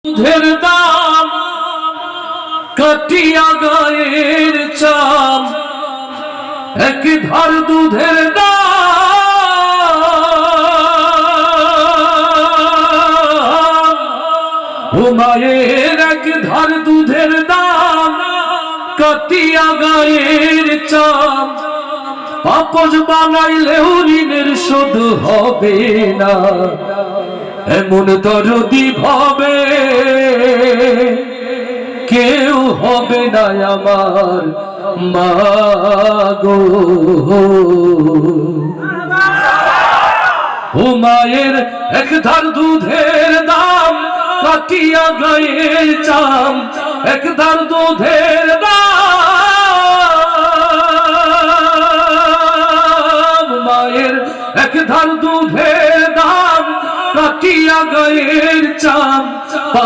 দুধের দাম কাটিয়া গায়ের চাম, এক ধার দুধের দাম, ও মায়ের এক ধার দুধের দাম কাটিয়া গায়ের চাম, আপস বানাইলেও ঋণের শোধ হবে না, এমন দরদি ভাবে কেউ হবে না আমার মা গো। ও মায়ের এক ধার দুধের দাম কাটিয়া গায়ের চাম, এক ধার দুধের দাম, মায়ের এক ধার দুধের দাম কাটিয়া গায়ের চাম,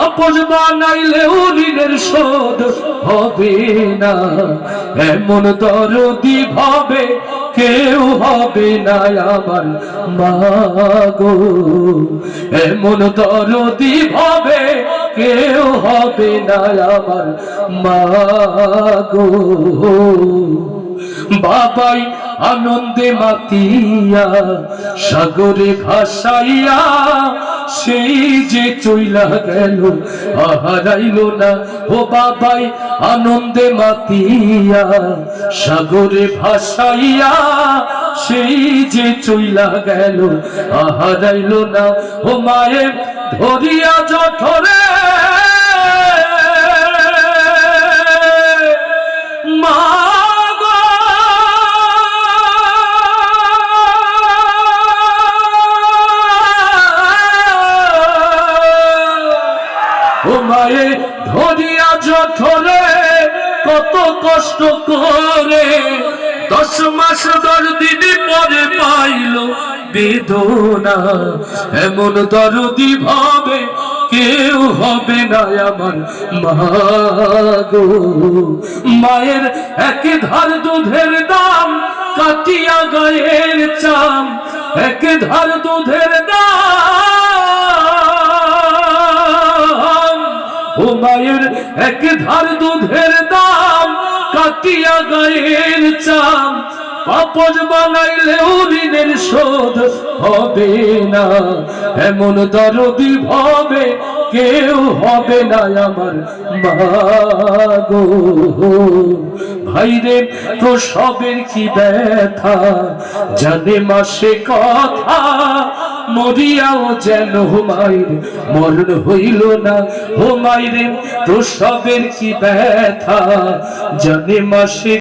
আপস বানাইলেও ঋণের শোধ হবে না, এমন দরদি ভাবে কেউ হবে না আমার মা গো, এমন দরদি ভাবে কেউ হবে না আমার মা গো। বাবাই আনন্দে মাতিয়া সাগরে ভাসাইয়া সেই যে চইলা গেল হারাইল না, ও বাবাই আনন্দে মাতিয়া সাগরে ভাসাইয়া সেই যে চইলা গেল হারাইল না, ও মায়ে ধরিয়া জঠরে মা ও মায়ে ধরিয়া জঠরে কত কষ্ট করে 10 মাস 10 দিন পরে পাইল বেদনা, এমন দরদি ভাবে কেউ হবে না আমার মা গো। মায়ের এক ধার দুধের দাম কাটিয়া গায়ের চাম, এক ধার দুধের দাম, ও মায়ের এক ধার দুধের দাম কাটিয়া গায়ের চাম, আপস বানাইলেও ঋণের শোধ হবে না, এমন দরদি ভাবে কেউ হবে না আমার মা গো। ভাইরে প্রসবের কি ব্যথা জানে মাসে কথা, মরিয়াও যেন মায়ের মরণ হইল না, ও মায়ের প্রসবের কি ব্যথা জানে মাসে